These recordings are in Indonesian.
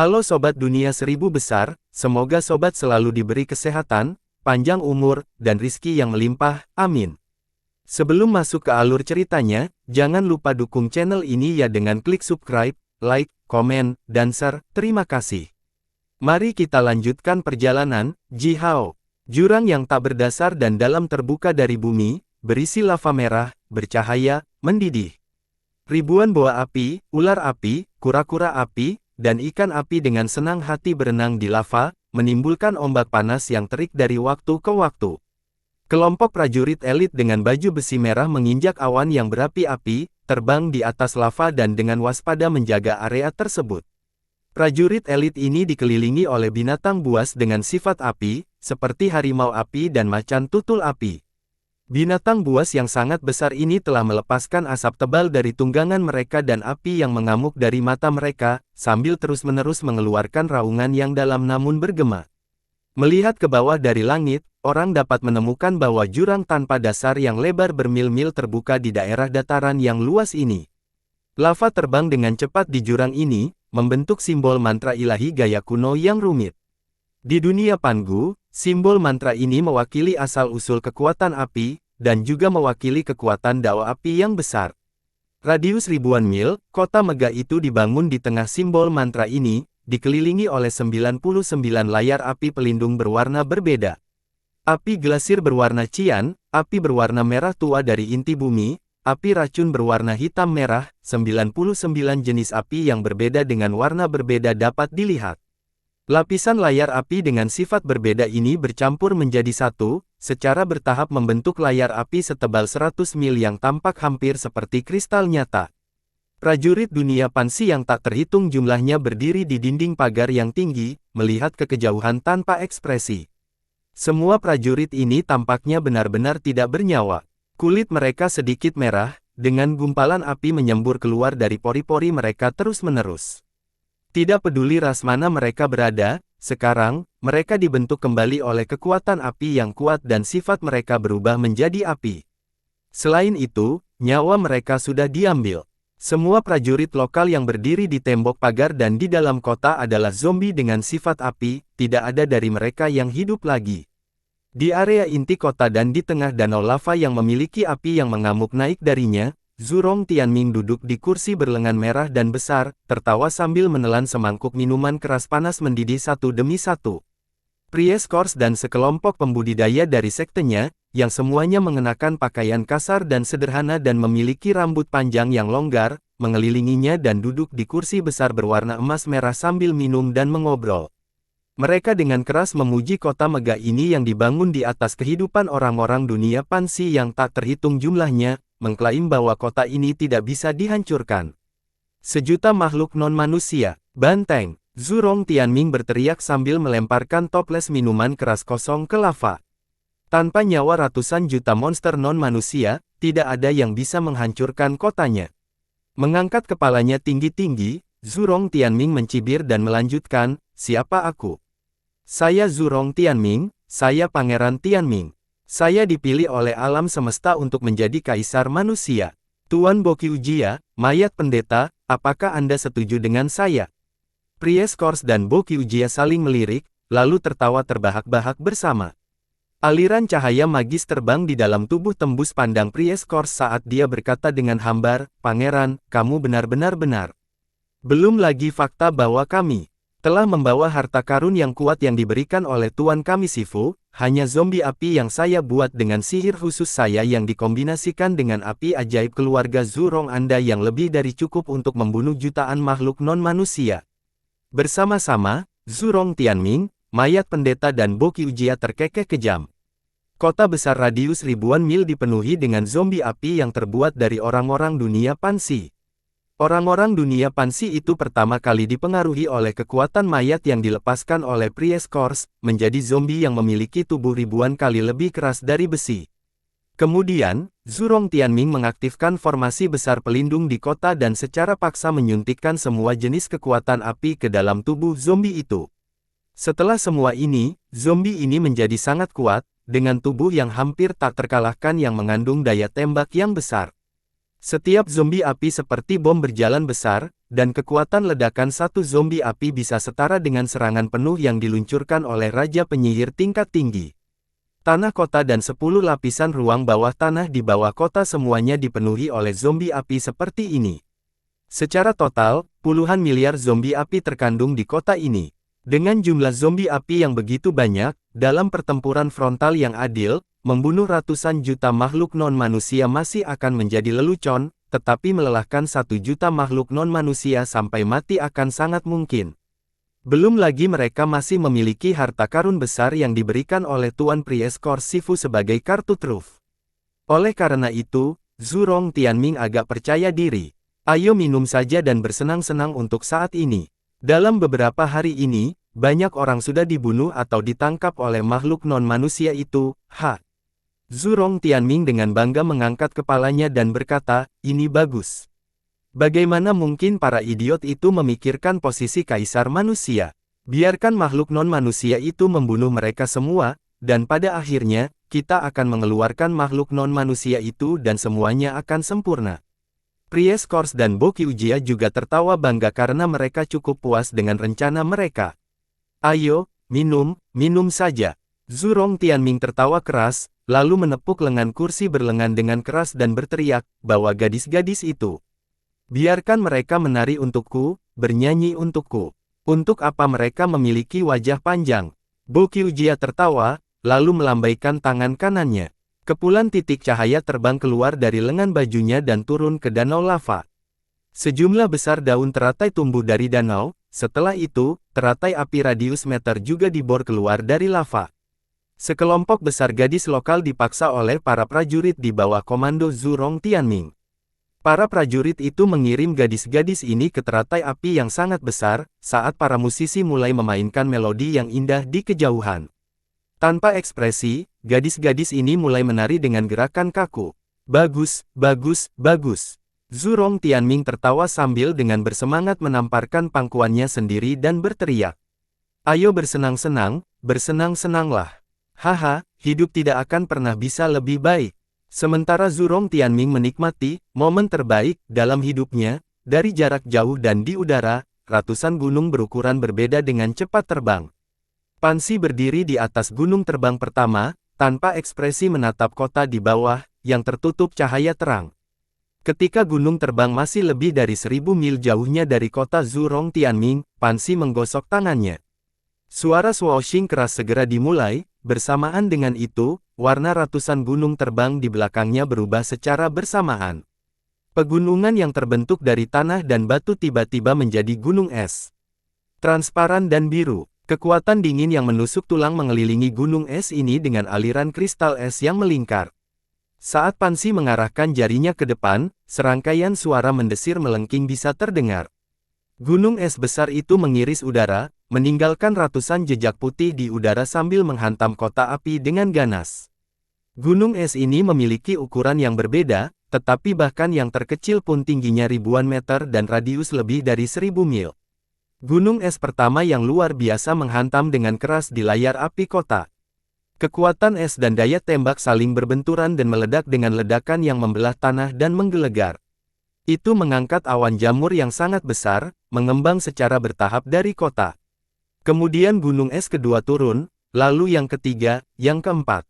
Halo Sobat Dunia Seribu Besar, semoga Sobat selalu diberi kesehatan, panjang umur, dan rizki yang melimpah, amin. Sebelum masuk ke alur ceritanya, jangan lupa dukung channel ini ya dengan klik subscribe, like, komen, dan share, terima kasih. Mari kita lanjutkan perjalanan. Jihao, jurang yang tak berdasar dan dalam terbuka dari bumi, berisi lava merah, bercahaya, mendidih. Ribuan boa api, ular api, kura-kura api, dan ikan api dengan senang hati berenang di lava, menimbulkan ombak panas yang terik dari waktu ke waktu. Kelompok prajurit elit dengan baju besi merah menginjak awan yang berapi-api, terbang di atas lava dan dengan waspada menjaga area tersebut. Prajurit elit ini dikelilingi oleh binatang buas dengan sifat api, seperti harimau api dan macan tutul api. Binatang buas yang sangat besar ini telah melepaskan asap tebal dari tunggangan mereka dan api yang mengamuk dari mata mereka, sambil terus-menerus mengeluarkan raungan yang dalam namun bergema. Melihat ke bawah dari langit, orang dapat menemukan bahwa jurang tanpa dasar yang lebar bermil-mil terbuka di daerah dataran yang luas ini. Lava terbang dengan cepat di jurang ini, membentuk simbol mantra ilahi gaya kuno yang rumit. Di dunia Pangu, simbol mantra ini mewakili asal-usul kekuatan api, dan juga mewakili kekuatan dao api yang besar. Radius ribuan mil, kota megah itu dibangun di tengah simbol mantra ini, dikelilingi oleh 99 layar api pelindung berwarna berbeda. Api glasir berwarna cian, api berwarna merah tua dari inti bumi, api racun berwarna hitam merah, 99 jenis api yang berbeda dengan warna berbeda dapat dilihat. Lapisan layar api dengan sifat berbeda ini bercampur menjadi satu, secara bertahap membentuk layar api setebal 100 mil yang tampak hampir seperti kristal nyata. Prajurit dunia Pansi yang tak terhitung jumlahnya berdiri di dinding pagar yang tinggi, melihat ke kejauhan tanpa ekspresi. Semua prajurit ini tampaknya benar-benar tidak bernyawa. Kulit mereka sedikit merah, dengan gumpalan api menyembur keluar dari pori-pori mereka terus-menerus. Tidak peduli ras mana mereka berada, sekarang, mereka dibentuk kembali oleh kekuatan api yang kuat dan sifat mereka berubah menjadi api. Selain itu, nyawa mereka sudah diambil. Semua prajurit lokal yang berdiri di tembok pagar dan di dalam kota adalah zombie dengan sifat api, tidak ada dari mereka yang hidup lagi. Di area inti kota dan di tengah danau lava yang memiliki api yang mengamuk naik darinya, Zhurong Tianming duduk di kursi berlengan merah dan besar, tertawa sambil menelan semangkuk minuman keras panas mendidih satu demi satu. Priest Kors dan sekelompok pembudidaya dari sektenya, yang semuanya mengenakan pakaian kasar dan sederhana dan memiliki rambut panjang yang longgar, mengelilinginya dan duduk di kursi besar berwarna emas merah sambil minum dan mengobrol. Mereka dengan keras memuji kota megah ini yang dibangun di atas kehidupan orang-orang dunia Pansi yang tak terhitung jumlahnya, mengklaim bahwa kota ini tidak bisa dihancurkan. Sejuta makhluk non-manusia, banteng, Zhurong Tianming berteriak sambil melemparkan toples minuman keras kosong ke lava. Tanpa nyawa ratusan juta monster non-manusia, tidak ada yang bisa menghancurkan kotanya. Mengangkat kepalanya tinggi-tinggi, Zhurong Tianming mencibir dan melanjutkan, siapa aku? Saya Zhurong Tianming, saya Pangeran Tianming. Saya dipilih oleh alam semesta untuk menjadi kaisar manusia. Tuan Boqiujia, mayat pendeta, apakah Anda setuju dengan saya? Priest Kors dan Boqiujia saling melirik, lalu tertawa terbahak-bahak bersama. Aliran cahaya magis terbang di dalam tubuh tembus pandang Priest Kors saat dia berkata dengan hambar, Pangeran, kamu benar-benar benar. Belum lagi fakta bahwa kami telah membawa harta karun yang kuat yang diberikan oleh Tuan kami Sifu, hanya zombie api yang saya buat dengan sihir khusus saya yang dikombinasikan dengan api ajaib keluarga Zhurong Anda yang lebih dari cukup untuk membunuh jutaan makhluk non-manusia. Bersama-sama, Zhurong Tianming, mayat pendeta dan Boqiujia terkekeh kejam. Kota besar radius ribuan mil dipenuhi dengan zombie api yang terbuat dari orang-orang dunia Pansi. Orang-orang dunia Pansi itu pertama kali dipengaruhi oleh kekuatan mayat yang dilepaskan oleh Priest Kors, menjadi zombie yang memiliki tubuh ribuan kali lebih keras dari besi. Kemudian, Zhurong Tianming mengaktifkan formasi besar pelindung di kota dan secara paksa menyuntikkan semua jenis kekuatan api ke dalam tubuh zombie itu. Setelah semua ini, zombie ini menjadi sangat kuat, dengan tubuh yang hampir tak terkalahkan yang mengandung daya tembak yang besar. Setiap zombie api seperti bom berjalan besar, dan kekuatan ledakan satu zombie api bisa setara dengan serangan penuh yang diluncurkan oleh Raja Penyihir tingkat tinggi. Tanah kota dan 10 lapisan ruang bawah tanah di bawah kota semuanya dipenuhi oleh zombie api seperti ini. Secara total, puluhan miliar zombie api terkandung di kota ini. Dengan jumlah zombie api yang begitu banyak, dalam pertempuran frontal yang adil, membunuh ratusan juta makhluk non-manusia masih akan menjadi lelucon, tetapi melelahkan 1 juta makhluk non-manusia sampai mati akan sangat mungkin. Belum lagi mereka masih memiliki harta karun besar yang diberikan oleh Tuan Prieskor Sifu sebagai kartu truf. Oleh karena itu, Zhurong Tianming agak percaya diri. Ayo minum saja dan bersenang-senang untuk saat ini. Dalam beberapa hari ini, banyak orang sudah dibunuh atau ditangkap oleh makhluk non-manusia itu. Zhurong Tianming dengan bangga mengangkat kepalanya dan berkata, ini bagus. Bagaimana mungkin para idiot itu memikirkan posisi kaisar manusia? Biarkan makhluk non-manusia itu membunuh mereka semua, dan pada akhirnya, kita akan mengeluarkan makhluk non-manusia itu dan semuanya akan sempurna. Prieskors dan Bokyujia juga tertawa bangga karena mereka cukup puas dengan rencana mereka. Ayo, minum saja. Zhurong Tianming tertawa keras, lalu menepuk lengan kursi berlengan dengan keras dan berteriak, bahwa gadis-gadis itu. Biarkan mereka menari untukku, bernyanyi untukku. Untuk apa mereka memiliki wajah panjang? Bokyujia tertawa, lalu melambaikan tangan kanannya. Kepulan titik cahaya terbang keluar dari lengan bajunya dan turun ke danau lava. Sejumlah besar daun teratai tumbuh dari danau, setelah itu, teratai api radius meter juga dibor keluar dari lava. Sekelompok besar gadis lokal dipaksa oleh para prajurit di bawah komando Zhurong Tianming. Para prajurit itu mengirim gadis-gadis ini ke teratai api yang sangat besar, saat para musisi mulai memainkan melodi yang indah di kejauhan. Tanpa ekspresi, gadis-gadis ini mulai menari dengan gerakan kaku. Bagus, bagus, bagus. Zhurong Tianming tertawa sambil dengan bersemangat menamparkan pangkuannya sendiri dan berteriak. Ayo bersenang-senang, bersenang-senanglah. Haha, hidup tidak akan pernah bisa lebih baik. Sementara Zhurong Tianming menikmati momen terbaik dalam hidupnya, dari jarak jauh dan di udara, ratusan gunung berukuran berbeda dengan cepat terbang. Pansi berdiri di atas gunung terbang pertama, tanpa ekspresi menatap kota di bawah, yang tertutup cahaya terang. Ketika gunung terbang masih lebih dari 1000 mil jauhnya dari kota Zhurong Tianming, Pansi menggosok tangannya. Suara swooshing keras segera dimulai, bersamaan dengan itu, warna ratusan gunung terbang di belakangnya berubah secara bersamaan. Pegunungan yang terbentuk dari tanah dan batu tiba-tiba menjadi gunung es. Transparan dan biru, kekuatan dingin yang menusuk tulang mengelilingi gunung es ini dengan aliran kristal es yang melingkar. Saat Pansi mengarahkan jarinya ke depan, serangkaian suara mendesir melengking bisa terdengar. Gunung es besar itu mengiris udara, meninggalkan ratusan jejak putih di udara sambil menghantam kota api dengan ganas. Gunung es ini memiliki ukuran yang berbeda, tetapi bahkan yang terkecil pun tingginya ribuan meter dan radius lebih dari 1000 mil. Gunung es pertama yang luar biasa menghantam dengan keras di layar api kota. Kekuatan es dan daya tembak saling berbenturan dan meledak dengan ledakan yang membelah tanah dan menggelegar. Itu mengangkat awan jamur yang sangat besar, mengembang secara bertahap dari kota. Kemudian gunung es kedua turun, lalu yang ketiga, yang keempat.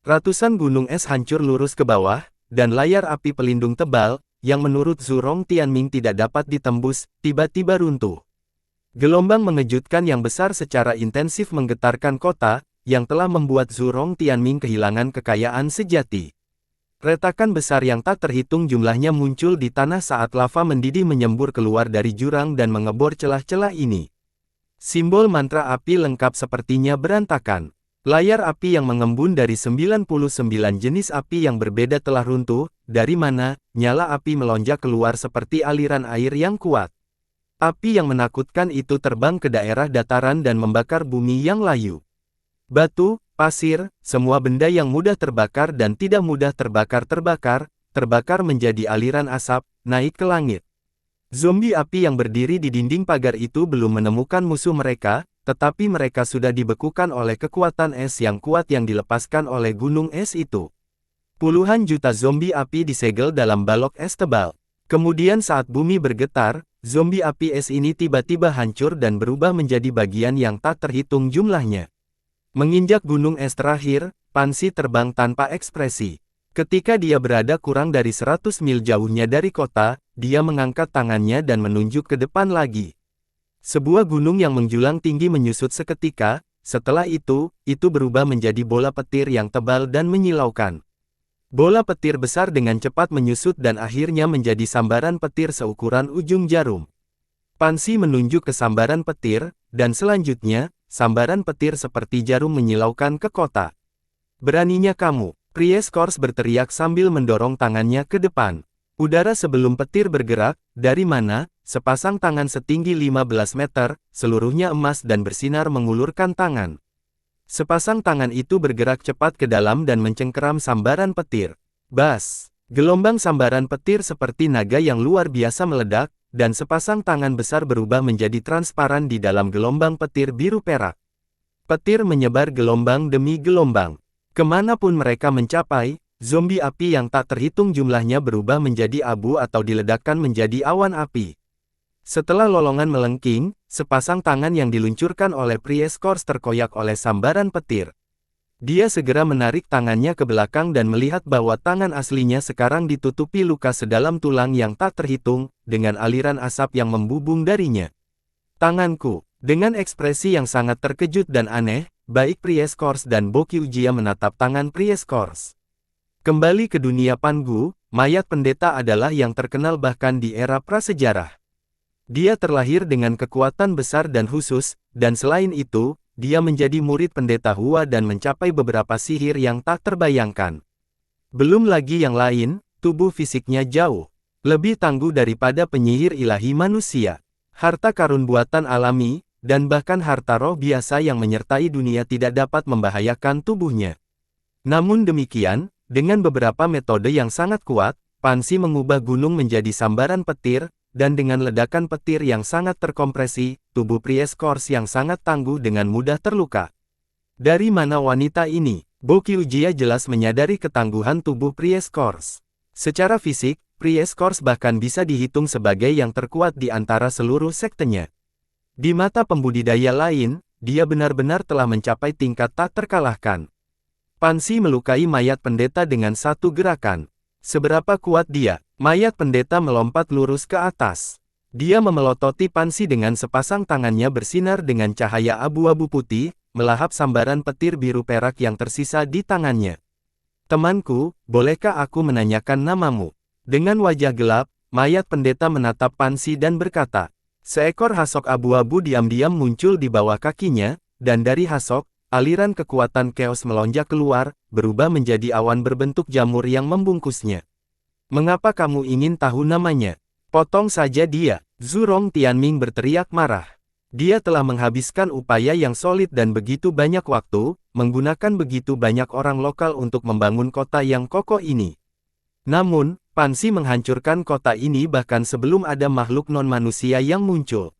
Ratusan gunung es hancur lurus ke bawah, dan layar api pelindung tebal, yang menurut Zhurong Tianming tidak dapat ditembus, tiba-tiba runtuh. Gelombang mengejutkan yang besar secara intensif menggetarkan kota, yang telah membuat Zhurong Tianming kehilangan kekayaan sejati. Retakan besar yang tak terhitung jumlahnya muncul di tanah saat lava mendidih menyembur keluar dari jurang dan mengebor celah-celah ini. Simbol mantra api lengkap sepertinya berantakan. Layar api yang mengembun dari 99 jenis api yang berbeda telah runtuh, dari mana, nyala api melonjak keluar seperti aliran air yang kuat. Api yang menakutkan itu terbang ke daerah dataran dan membakar bumi yang layu. Batu, pasir, semua benda yang mudah terbakar dan tidak mudah terbakar menjadi aliran asap, naik ke langit. Zombie api yang berdiri di dinding pagar itu belum menemukan musuh mereka, tetapi mereka sudah dibekukan oleh kekuatan es yang kuat yang dilepaskan oleh gunung es itu. Puluhan juta zombie api disegel dalam balok es tebal. Kemudian saat bumi bergetar, zombie api es ini tiba-tiba hancur dan berubah menjadi bagian yang tak terhitung jumlahnya. Menginjak gunung es terakhir, Pansy terbang tanpa ekspresi. Ketika dia berada kurang dari 100 mil jauhnya dari kota, dia mengangkat tangannya dan menunjuk ke depan lagi. Sebuah gunung yang menjulang tinggi menyusut seketika, setelah itu berubah menjadi bola petir yang tebal dan menyilaukan. Bola petir besar dengan cepat menyusut dan akhirnya menjadi sambaran petir seukuran ujung jarum. Pansy menunjuk ke sambaran petir, dan selanjutnya, sambaran petir seperti jarum menyilaukan ke kota. Beraninya kamu, Prieskorps berteriak sambil mendorong tangannya ke depan. Udara sebelum petir bergerak, dari mana, sepasang tangan setinggi 15 meter, seluruhnya emas dan bersinar mengulurkan tangan. Sepasang tangan itu bergerak cepat ke dalam dan mencengkeram sambaran petir. Bas! Gelombang sambaran petir seperti naga yang luar biasa meledak, dan sepasang tangan besar berubah menjadi transparan di dalam gelombang petir biru perak. Petir menyebar gelombang demi gelombang. Kemanapun mereka mencapai, zombie api yang tak terhitung jumlahnya berubah menjadi abu atau diledakkan menjadi awan api. Setelah lolongan melengking, sepasang tangan yang diluncurkan oleh Prieskorps terkoyak oleh sambaran petir. Dia segera menarik tangannya ke belakang dan melihat bahwa tangan aslinya sekarang ditutupi luka sedalam tulang yang tak terhitung, dengan aliran asap yang membubung darinya. Tanganku, dengan ekspresi yang sangat terkejut dan aneh, baik Prieskorps dan Bokyujia menatap tangan Prieskorps. Kembali ke dunia Pangu, mayat pendeta adalah yang terkenal bahkan di era prasejarah. Dia terlahir dengan kekuatan besar dan khusus, dan selain itu, dia menjadi murid pendeta Hua dan mencapai beberapa sihir yang tak terbayangkan. Belum lagi yang lain, tubuh fisiknya jauh lebih tangguh daripada penyihir ilahi manusia. Harta karun buatan alami, dan bahkan harta roh biasa yang menyertai dunia tidak dapat membahayakan tubuhnya. Namun demikian, dengan beberapa metode yang sangat kuat, Pansy mengubah gunung menjadi sambaran petir, dan dengan ledakan petir yang sangat terkompresi, tubuh Prieskorps yang sangat tangguh dengan mudah terluka. Dari mana wanita ini? Bokyujia jelas menyadari ketangguhan tubuh Prieskorps. Secara fisik, Prieskorps bahkan bisa dihitung sebagai yang terkuat di antara seluruh sektenya. Di mata pembudidaya lain, dia benar-benar telah mencapai tingkat tak terkalahkan. Pansy melukai mayat pendeta dengan satu gerakan. Seberapa kuat dia? Mayat pendeta melompat lurus ke atas. Dia memelototi Pansy dengan sepasang tangannya bersinar dengan cahaya abu-abu putih, melahap sambaran petir biru perak yang tersisa di tangannya. Temanku, bolehkah aku menanyakan namamu? Dengan wajah gelap, mayat pendeta menatap Pansy dan berkata, seekor hasok abu-abu diam-diam muncul di bawah kakinya, dan dari hasok, aliran kekuatan chaos melonjak keluar, berubah menjadi awan berbentuk jamur yang membungkusnya. Mengapa kamu ingin tahu namanya? Potong saja dia. Zhurong Tianming berteriak marah. Dia telah menghabiskan upaya yang solid dan begitu banyak waktu, menggunakan begitu banyak orang lokal untuk membangun kota yang kokoh ini. Namun, Pansy menghancurkan kota ini bahkan sebelum ada makhluk non-manusia yang muncul.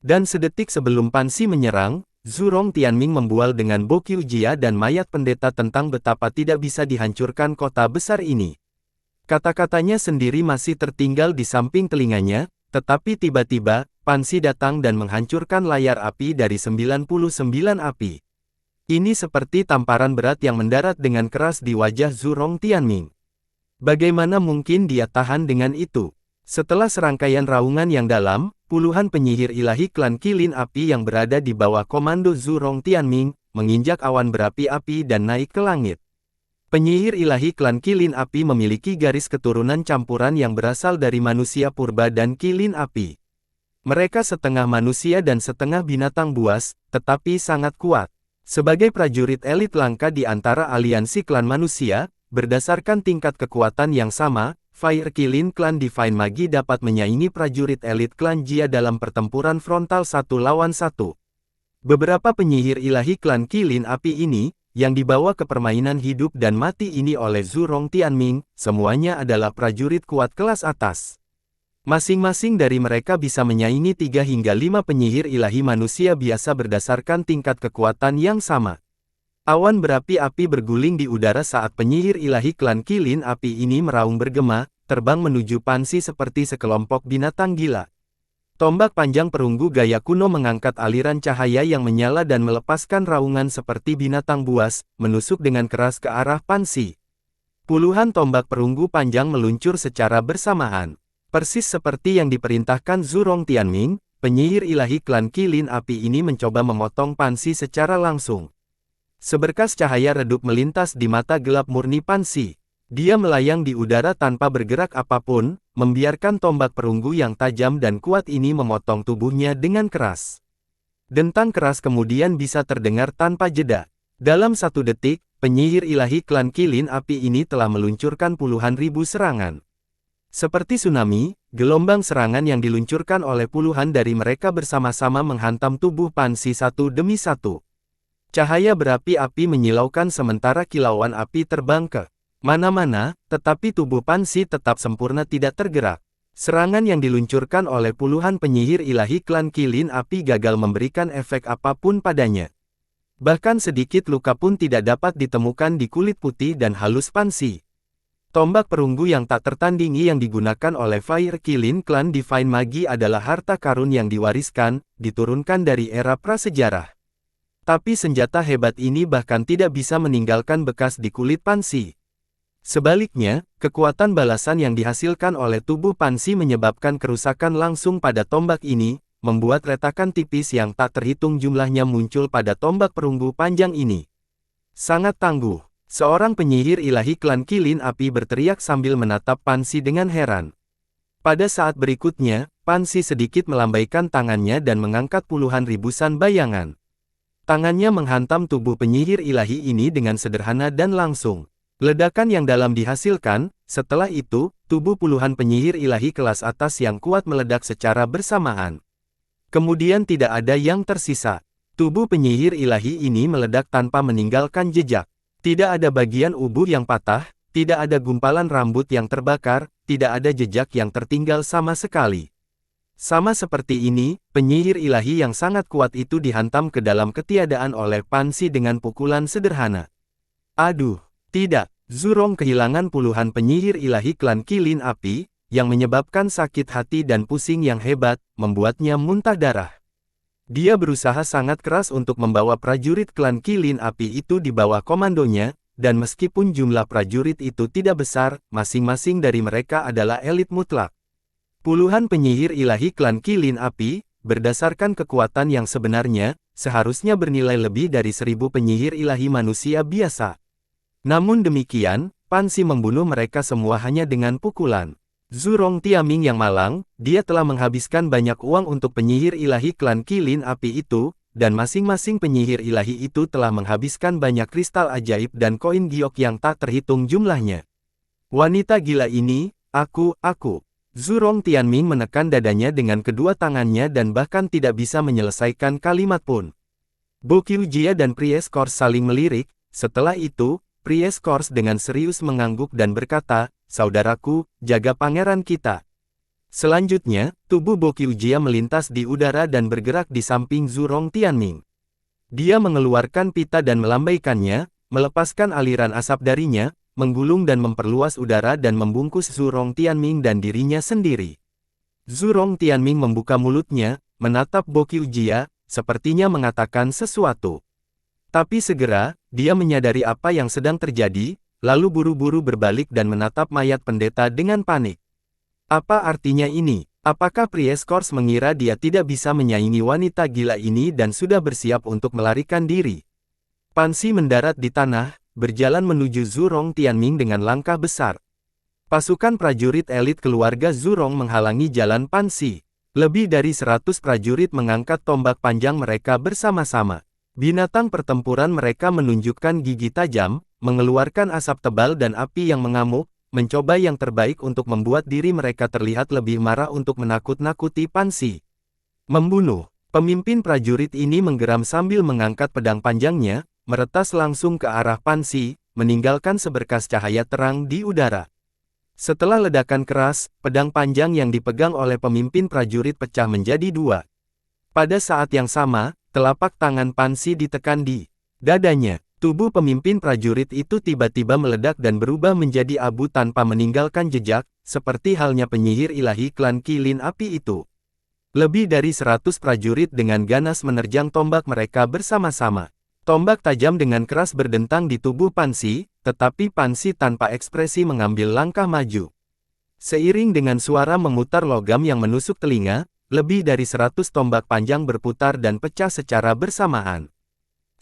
Dan sedetik sebelum Pansy menyerang, Zhurong Tianming membual dengan Bokyujia dan mayat pendeta tentang betapa tidak bisa dihancurkan kota besar ini. Kata-katanya sendiri masih tertinggal di samping telinganya, tetapi tiba-tiba, Pansy datang dan menghancurkan layar api dari 99 api. Ini seperti tamparan berat yang mendarat dengan keras di wajah Zhurong Tianming. Bagaimana mungkin dia tahan dengan itu? Setelah serangkaian raungan yang dalam, puluhan penyihir ilahi klan Kilin Api yang berada di bawah komando Zhurong Tianming, menginjak awan berapi-api dan naik ke langit. Penyihir ilahi klan Kilin Api memiliki garis keturunan campuran yang berasal dari manusia purba dan Kilin Api. Mereka setengah manusia dan setengah binatang buas, tetapi sangat kuat. Sebagai prajurit elit langka di antara aliansi klan manusia, berdasarkan tingkat kekuatan yang sama, Fire Kilin klan Divine Magi dapat menyaingi prajurit elit klan Jia dalam pertempuran frontal 1 lawan 1. Beberapa penyihir ilahi klan Kilin Api ini, yang dibawa ke permainan hidup dan mati ini oleh Zhurong Tianming, semuanya adalah prajurit kuat kelas atas. Masing-masing dari mereka bisa menyaingi 3 hingga 5 penyihir ilahi manusia biasa berdasarkan tingkat kekuatan yang sama. Awan berapi-api berguling di udara saat penyihir ilahi klan kilin api ini meraung bergema, terbang menuju Pansy seperti sekelompok binatang gila. Tombak panjang perunggu gaya kuno mengangkat aliran cahaya yang menyala dan melepaskan raungan seperti binatang buas, menusuk dengan keras ke arah Pansy. Puluhan tombak perunggu panjang meluncur secara bersamaan. Persis seperti yang diperintahkan Zhurong Tianming, penyihir ilahi klan kilin api ini mencoba memotong Pansy secara langsung. Seberkas cahaya redup melintas di mata gelap murni Pansy. Dia melayang di udara tanpa bergerak apapun, membiarkan tombak perunggu yang tajam dan kuat ini memotong tubuhnya dengan keras. Dentang keras kemudian bisa terdengar tanpa jeda. Dalam 1 detik, penyihir ilahi klan kilin api ini telah meluncurkan puluhan ribu serangan. Seperti tsunami, gelombang serangan yang diluncurkan oleh puluhan dari mereka bersama-sama menghantam tubuh Pansy satu demi satu. Cahaya berapi-api menyilaukan sementara kilauan api terbang ke mana-mana, tetapi tubuh Pansy tetap sempurna tidak tergerak. Serangan yang diluncurkan oleh puluhan penyihir ilahi klan kilin api gagal memberikan efek apapun padanya. Bahkan sedikit luka pun tidak dapat ditemukan di kulit putih dan halus Pansy. Tombak perunggu yang tak tertandingi yang digunakan oleh Fire Kilin klan Divine Magi adalah harta karun yang diwariskan, diturunkan dari era prasejarah. Tapi senjata hebat ini bahkan tidak bisa meninggalkan bekas di kulit Pansy. Sebaliknya, kekuatan balasan yang dihasilkan oleh tubuh Pansy menyebabkan kerusakan langsung pada tombak ini, membuat retakan tipis yang tak terhitung jumlahnya muncul pada tombak perunggu panjang ini. Sangat tangguh. Seorang penyihir ilahi klan kilin api berteriak sambil menatap Pansy dengan heran. Pada saat berikutnya, Pansy sedikit melambaikan tangannya dan mengangkat puluhan ribuan bayangan. Tangannya menghantam tubuh penyihir ilahi ini dengan sederhana dan langsung. Ledakan yang dalam dihasilkan, setelah itu, tubuh puluhan penyihir ilahi kelas atas yang kuat meledak secara bersamaan. Kemudian tidak ada yang tersisa. Tubuh penyihir ilahi ini meledak tanpa meninggalkan jejak. Tidak ada bagian ubuh yang patah, tidak ada gumpalan rambut yang terbakar, tidak ada jejak yang tertinggal sama sekali. Sama seperti ini, penyihir ilahi yang sangat kuat itu dihantam ke dalam ketiadaan oleh Pansy dengan pukulan sederhana. Aduh, tidak, Zhurong kehilangan puluhan penyihir ilahi klan kilin api, yang menyebabkan sakit hati dan pusing yang hebat, membuatnya muntah darah. Dia berusaha sangat keras untuk membawa prajurit klan kilin api itu di bawah komandonya, dan meskipun jumlah prajurit itu tidak besar, masing-masing dari mereka adalah elit mutlak. Puluhan penyihir ilahi klan kilin api, berdasarkan kekuatan yang sebenarnya, seharusnya bernilai lebih dari 1000 penyihir ilahi manusia biasa. Namun demikian, Pansy membunuh mereka semua hanya dengan pukulan. Zhurong Tianming yang malang, dia telah menghabiskan banyak uang untuk penyihir ilahi klan kilin api itu, dan masing-masing penyihir ilahi itu telah menghabiskan banyak kristal ajaib dan koin giok yang tak terhitung jumlahnya. Wanita gila ini, aku. Zhurong Tianming menekan dadanya dengan kedua tangannya dan bahkan tidak bisa menyelesaikan kalimat pun. Bo Qiujia dan Priest Kors saling melirik, setelah itu, Priest Kors dengan serius mengangguk dan berkata, "Saudaraku, jaga pangeran kita." Selanjutnya, tubuh Bo Qiujia melintas di udara dan bergerak di samping Zhurong Tianming. Dia mengeluarkan pita dan melambaikannya, melepaskan aliran asap darinya, menggulung dan memperluas udara dan membungkus Zhurong Tianming dan dirinya sendiri. Zhurong Tianming membuka mulutnya, menatap Bo Qiujia, sepertinya mengatakan sesuatu. Tapi segera, dia menyadari apa yang sedang terjadi, lalu buru-buru berbalik dan menatap mayat pendeta dengan panik. Apa artinya ini? Apakah Priest Kors mengira dia tidak bisa menyaingi wanita gila ini dan sudah bersiap untuk melarikan diri? Pansy mendarat di tanah, berjalan menuju Zhurong Tianming dengan langkah besar. Pasukan prajurit elit keluarga Zhurong menghalangi jalan Pansy. Lebih dari 100 prajurit mengangkat tombak panjang mereka bersama-sama. Binatang pertempuran mereka menunjukkan gigi tajam, mengeluarkan asap tebal dan api yang mengamuk, mencoba yang terbaik untuk membuat diri mereka terlihat lebih marah untuk menakut-nakuti Pansy. Membunuh. Pemimpin prajurit ini menggeram sambil mengangkat pedang panjangnya, meretas langsung ke arah Pansy, meninggalkan seberkas cahaya terang di udara. Setelah ledakan keras, pedang panjang yang dipegang oleh pemimpin prajurit pecah menjadi 2. Pada saat yang sama, telapak tangan Pansy ditekan di dadanya. Tubuh pemimpin prajurit itu tiba-tiba meledak dan berubah menjadi abu tanpa meninggalkan jejak, seperti halnya penyihir ilahi klan Kilin Api itu. Lebih dari 100 prajurit dengan ganas menerjang tombak mereka bersama-sama. Tombak tajam dengan keras berdentang di tubuh Pansi, tetapi Pansi tanpa ekspresi mengambil langkah maju. Seiring dengan suara memutar logam yang menusuk telinga, lebih dari 100 tombak panjang berputar dan pecah secara bersamaan.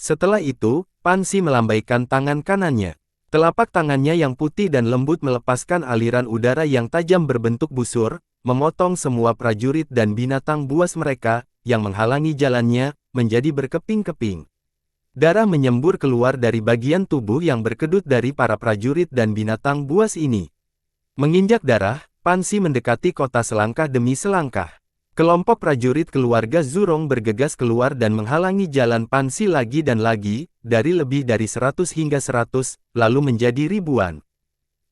Setelah itu, Pansi melambaikan tangan kanannya. Telapak tangannya yang putih dan lembut melepaskan aliran udara yang tajam berbentuk busur, memotong semua prajurit dan binatang buas mereka, yang menghalangi jalannya, menjadi berkeping-keping. Darah menyembur keluar dari bagian tubuh yang berkedut dari para prajurit dan binatang buas ini. Menginjak darah, Pansi mendekati kota selangkah demi selangkah. Kelompok prajurit keluarga Zurong bergegas keluar dan menghalangi jalan Pansi lagi dan lagi, dari lebih dari 100 hingga 100, lalu menjadi ribuan.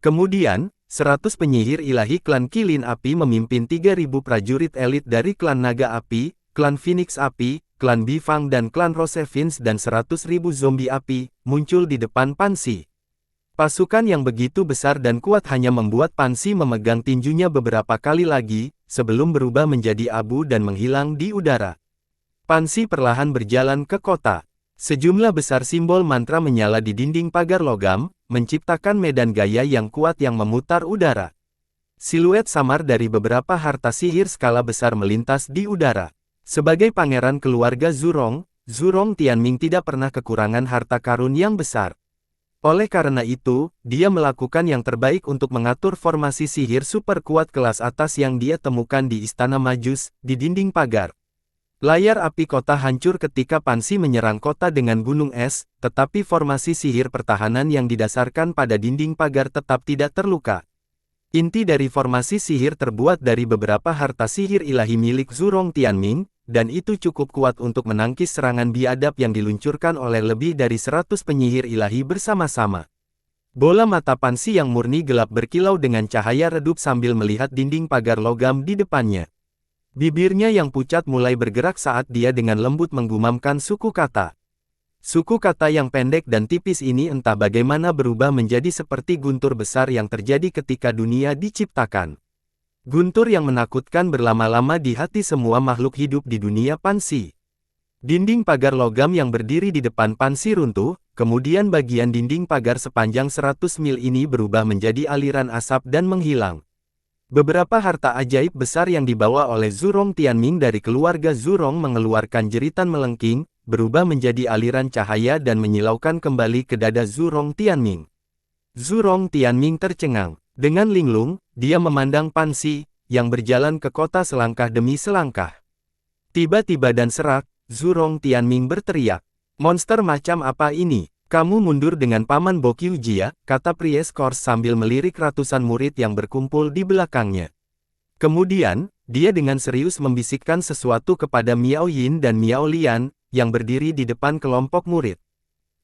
Kemudian, 100 penyihir ilahi klan Kilin Api memimpin 3.000 prajurit elit dari klan Naga Api, klan Phoenix Api, klan Bifang dan klan Rosevins dan 100.000 zombie api, muncul di depan Pansi. Pasukan yang begitu besar dan kuat hanya membuat Pansi memegang tinjunya beberapa kali lagi, sebelum berubah menjadi abu dan menghilang di udara. Pansi perlahan berjalan ke kota. Sejumlah besar simbol mantra menyala di dinding pagar logam, menciptakan medan gaya yang kuat yang memutar udara. Siluet samar dari beberapa harta sihir skala besar melintas di udara. Sebagai pangeran keluarga Zurong, Zurong Tianming tidak pernah kekurangan harta karun yang besar. Oleh karena itu, dia melakukan yang terbaik untuk mengatur formasi sihir super kuat kelas atas yang dia temukan di Istana Majus, di dinding pagar. Layar api kota hancur ketika Pansi menyerang kota dengan gunung es, tetapi formasi sihir pertahanan yang didasarkan pada dinding pagar tetap tidak terluka. Inti dari formasi sihir terbuat dari beberapa harta sihir ilahi milik Zurong Tianming, dan itu cukup kuat untuk menangkis serangan biadab yang diluncurkan oleh lebih dari 100 penyihir ilahi bersama-sama. Bola mata Pansi yang murni gelap berkilau dengan cahaya redup sambil melihat dinding pagar logam di depannya. Bibirnya yang pucat mulai bergerak saat dia dengan lembut menggumamkan suku kata. Suku kata yang pendek dan tipis ini entah bagaimana berubah menjadi seperti guntur besar yang terjadi ketika dunia diciptakan. Guntur yang menakutkan berlama-lama di hati semua makhluk hidup di dunia Pansi. Dinding pagar logam yang berdiri di depan Pansi runtuh, kemudian bagian dinding pagar sepanjang 100 mil ini berubah menjadi aliran asap dan menghilang. Beberapa harta ajaib besar yang dibawa oleh Zurong Tianming dari keluarga Zurong mengeluarkan jeritan melengking, berubah menjadi aliran cahaya dan menyilaukan kembali ke dada Zurong Tianming. Zurong Tianming tercengang. Dengan linglung, dia memandang Pansi, yang berjalan ke kota selangkah demi selangkah. Tiba-tiba dan serak, Zurong Tianming berteriak. Monster macam apa ini? Kamu mundur dengan Paman Bokyujia, kata Priest Kors sambil melirik ratusan murid yang berkumpul di belakangnya. Kemudian, dia dengan serius membisikkan sesuatu kepada Miao Yin dan Miao Lian, yang berdiri di depan kelompok murid.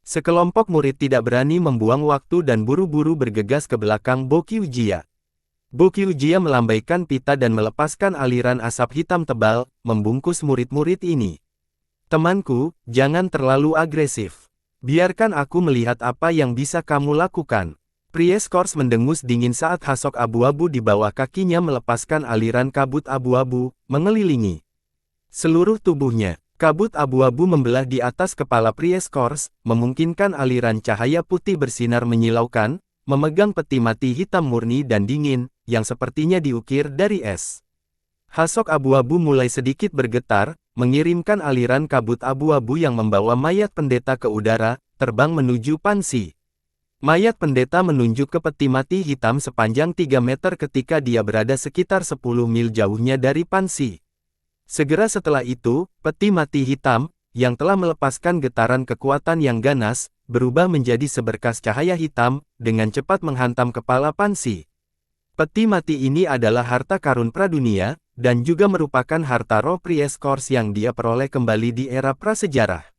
Sekelompok murid tidak berani membuang waktu dan buru-buru bergegas ke belakang Bokyujia. Bokyujia melambaikan pita dan melepaskan aliran asap hitam tebal, membungkus murid-murid ini. Temanku, jangan terlalu agresif. Biarkan aku melihat apa yang bisa kamu lakukan. Priest Kors mendengus dingin saat hasok abu-abu di bawah kakinya melepaskan aliran kabut abu-abu, mengelilingi seluruh tubuhnya. Kabut abu-abu membelah di atas kepala Priest Kors, memungkinkan aliran cahaya putih bersinar menyilaukan, memegang peti mati hitam murni dan dingin, yang sepertinya diukir dari es. Hasok abu-abu mulai sedikit bergetar, mengirimkan aliran kabut abu-abu yang membawa mayat pendeta ke udara, terbang menuju Pansi. Mayat pendeta menunjuk ke peti mati hitam sepanjang 3 meter ketika dia berada sekitar 10 mil jauhnya dari Pansi. Segera setelah itu, peti mati hitam, yang telah melepaskan getaran kekuatan yang ganas, berubah menjadi seberkas cahaya hitam, dengan cepat menghantam kepala Pansi. Peti mati ini adalah harta karun pradunia, dan juga merupakan harta roh Priest Kors yang dia peroleh kembali di era prasejarah.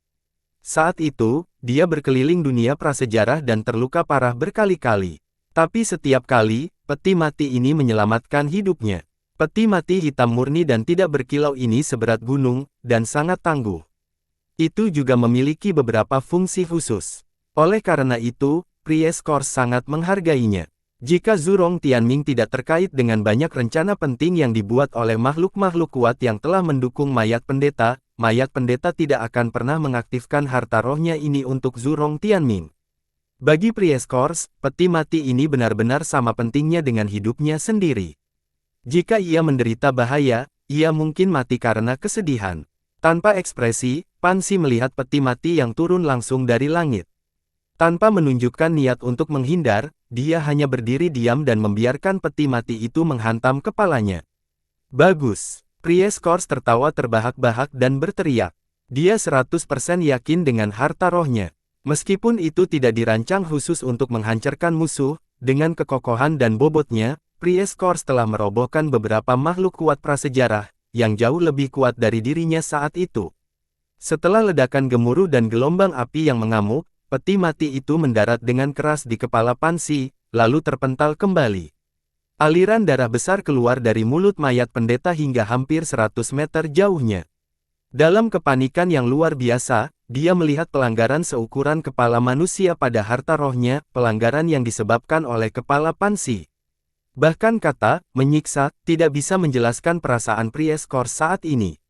Saat itu, dia berkeliling dunia prasejarah dan terluka parah berkali-kali. Tapi setiap kali, peti mati ini menyelamatkan hidupnya. Peti mati hitam murni dan tidak berkilau ini seberat gunung, dan sangat tangguh. Itu juga memiliki beberapa fungsi khusus. Oleh karena itu, Prieskors sangat menghargainya. Jika Zhurong Tianming tidak terkait dengan banyak rencana penting yang dibuat oleh makhluk-makhluk kuat yang telah mendukung mayat pendeta tidak akan pernah mengaktifkan harta rohnya ini untuk Zhurong Tianming. Bagi Prieskors, peti mati ini benar-benar sama pentingnya dengan hidupnya sendiri. Jika ia menderita bahaya, ia mungkin mati karena kesedihan. Tanpa ekspresi, Pan Xi melihat peti mati yang turun langsung dari langit. Tanpa menunjukkan niat untuk menghindar, dia hanya berdiri diam dan membiarkan peti mati itu menghantam kepalanya. Bagus. Prieskors tertawa terbahak-bahak dan berteriak. Dia 100% yakin dengan harta rohnya. Meskipun itu tidak dirancang khusus untuk menghancurkan musuh, dengan kekokohan dan bobotnya, Prieskors telah merobohkan beberapa makhluk kuat prasejarah, yang jauh lebih kuat dari dirinya saat itu. Setelah ledakan gemuruh dan gelombang api yang mengamuk, peti mati itu mendarat dengan keras di kepala Pan Xi, lalu terpental kembali. Aliran darah besar keluar dari mulut mayat pendeta hingga hampir 100 meter jauhnya. Dalam kepanikan yang luar biasa, dia melihat pelanggaran seukuran kepala manusia pada harta rohnya, pelanggaran yang disebabkan oleh kepala Pan Xi. Bahkan kata, menyiksa, tidak bisa menjelaskan perasaan Prieskors saat ini.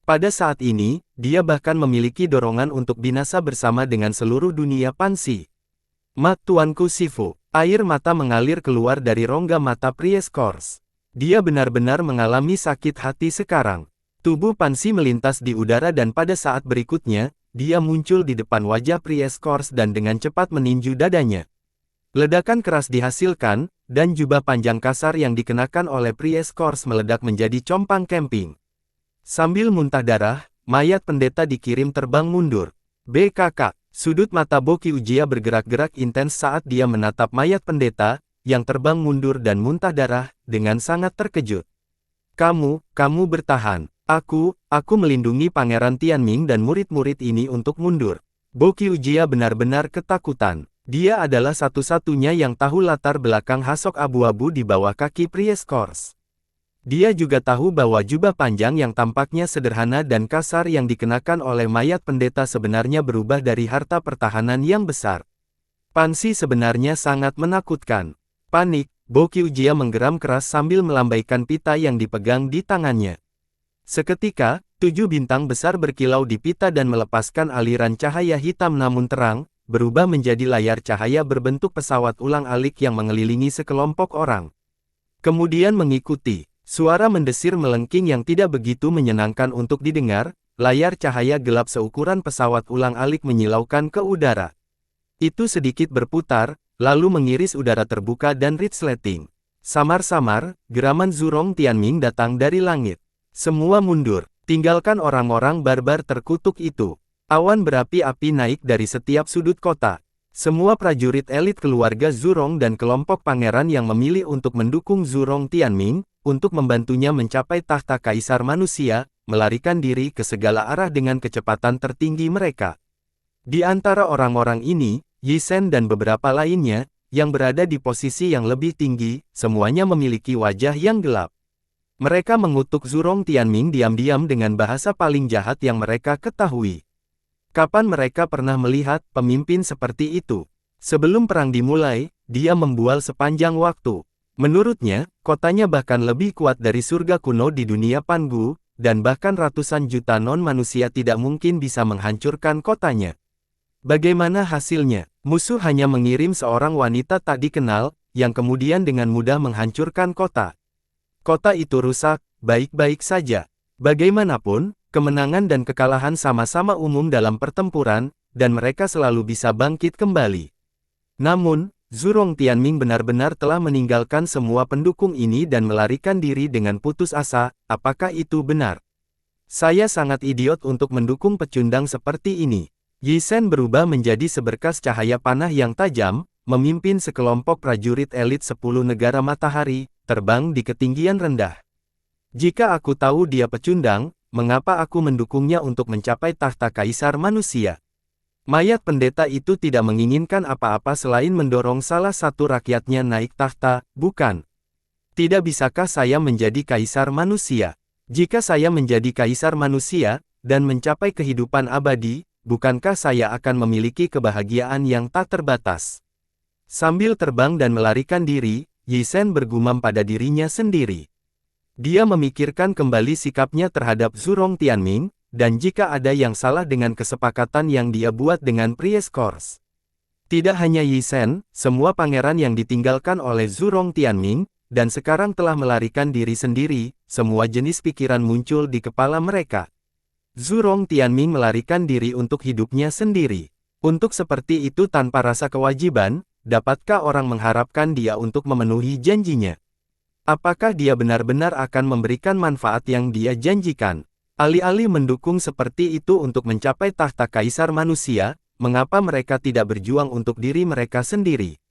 Pada saat ini, dia bahkan memiliki dorongan untuk binasa bersama dengan seluruh dunia Pan Xi. Mat Tuanku Sifu, air mata mengalir keluar dari rongga mata Prieskors. Dia benar-benar mengalami sakit hati sekarang. Tubuh Pan Xi melintas di udara dan pada saat berikutnya, dia muncul di depan wajah Prieskors dan dengan cepat meninju dadanya. Ledakan keras dihasilkan, dan jubah panjang kasar yang dikenakan oleh Prieskors meledak menjadi compang camping. Sambil muntah darah, mayat pendeta dikirim terbang mundur. BKK, sudut mata Bo Qiujia bergerak-gerak intens saat dia menatap mayat pendeta, yang terbang mundur dan muntah darah, dengan sangat terkejut. Kamu bertahan. Aku melindungi Pangeran Tianming dan murid-murid ini untuk mundur. Bo Qiujia benar-benar ketakutan. Dia adalah satu-satunya yang tahu latar belakang hasok abu-abu di bawah kaki Prieskors. Dia juga tahu bahwa jubah panjang yang tampaknya sederhana dan kasar yang dikenakan oleh mayat pendeta sebenarnya berubah dari harta pertahanan yang besar. Pan Xi sebenarnya sangat menakutkan. Panik, Bo Qiujia menggeram keras sambil melambaikan pita yang dipegang di tangannya. Seketika, 7 bintang besar berkilau di pita dan melepaskan aliran cahaya hitam namun terang, berubah menjadi layar cahaya berbentuk pesawat ulang-alik yang mengelilingi sekelompok orang. Kemudian mengikuti suara mendesir melengking yang tidak begitu menyenangkan untuk didengar, layar cahaya gelap seukuran pesawat ulang-alik menyilaukan ke udara. Itu sedikit berputar, lalu mengiris udara terbuka dan resleting. Samar-samar, geraman Zhurong Tianming datang dari langit. Semua mundur, tinggalkan orang-orang barbar terkutuk itu. Awan berapi-api naik dari setiap sudut kota. Semua prajurit elit keluarga Zhurong dan kelompok pangeran yang memilih untuk mendukung Zhurong Tianming, untuk membantunya mencapai tahta kaisar manusia, melarikan diri ke segala arah dengan kecepatan tertinggi mereka. Di antara orang-orang ini, Yi Shen dan beberapa lainnya, yang berada di posisi yang lebih tinggi, semuanya memiliki wajah yang gelap. Mereka mengutuk Zhurong Tianming diam-diam dengan bahasa paling jahat yang mereka ketahui. Kapan mereka pernah melihat pemimpin seperti itu? Sebelum perang dimulai, dia membual sepanjang waktu. Menurutnya, kotanya bahkan lebih kuat dari surga kuno di dunia Pangu, dan bahkan ratusan juta non-manusia tidak mungkin bisa menghancurkan kotanya. Bagaimana hasilnya? Musuh hanya mengirim seorang wanita tak dikenal, yang kemudian dengan mudah menghancurkan kota. Kota itu rusak, baik-baik saja. Bagaimanapun, kemenangan dan kekalahan sama-sama umum dalam pertempuran, dan mereka selalu bisa bangkit kembali. Namun, Zhurong Tianming benar-benar telah meninggalkan semua pendukung ini dan melarikan diri dengan putus asa. Apakah itu benar? Saya sangat idiot untuk mendukung pecundang seperti ini. Yi Shen berubah menjadi seberkas cahaya panah yang tajam, memimpin sekelompok prajurit elit 10 negara matahari, terbang di ketinggian rendah. Jika aku tahu dia pecundang, mengapa aku mendukungnya untuk mencapai tahta kaisar manusia? Mayat pendeta itu tidak menginginkan apa-apa selain mendorong salah satu rakyatnya naik tahta, bukan? Tidak bisakah saya menjadi kaisar manusia? Jika saya menjadi kaisar manusia, dan mencapai kehidupan abadi, bukankah saya akan memiliki kebahagiaan yang tak terbatas? Sambil terbang dan melarikan diri, Yi Shen bergumam pada dirinya sendiri. Dia memikirkan kembali sikapnya terhadap Zhurong Tianming, dan jika ada yang salah dengan kesepakatan yang dia buat dengan Priest Course. Tidak hanya Yi Shen, semua pangeran yang ditinggalkan oleh Zhurong Tianming, dan sekarang telah melarikan diri sendiri, semua jenis pikiran muncul di kepala mereka. Zhurong Tianming melarikan diri untuk hidupnya sendiri. Untuk seperti itu tanpa rasa kewajiban, dapatkah orang mengharapkan dia untuk memenuhi janjinya? Apakah dia benar-benar akan memberikan manfaat yang dia janjikan? Alih-alih mendukung seperti itu untuk mencapai tahta kaisar manusia, mengapa mereka tidak berjuang untuk diri mereka sendiri?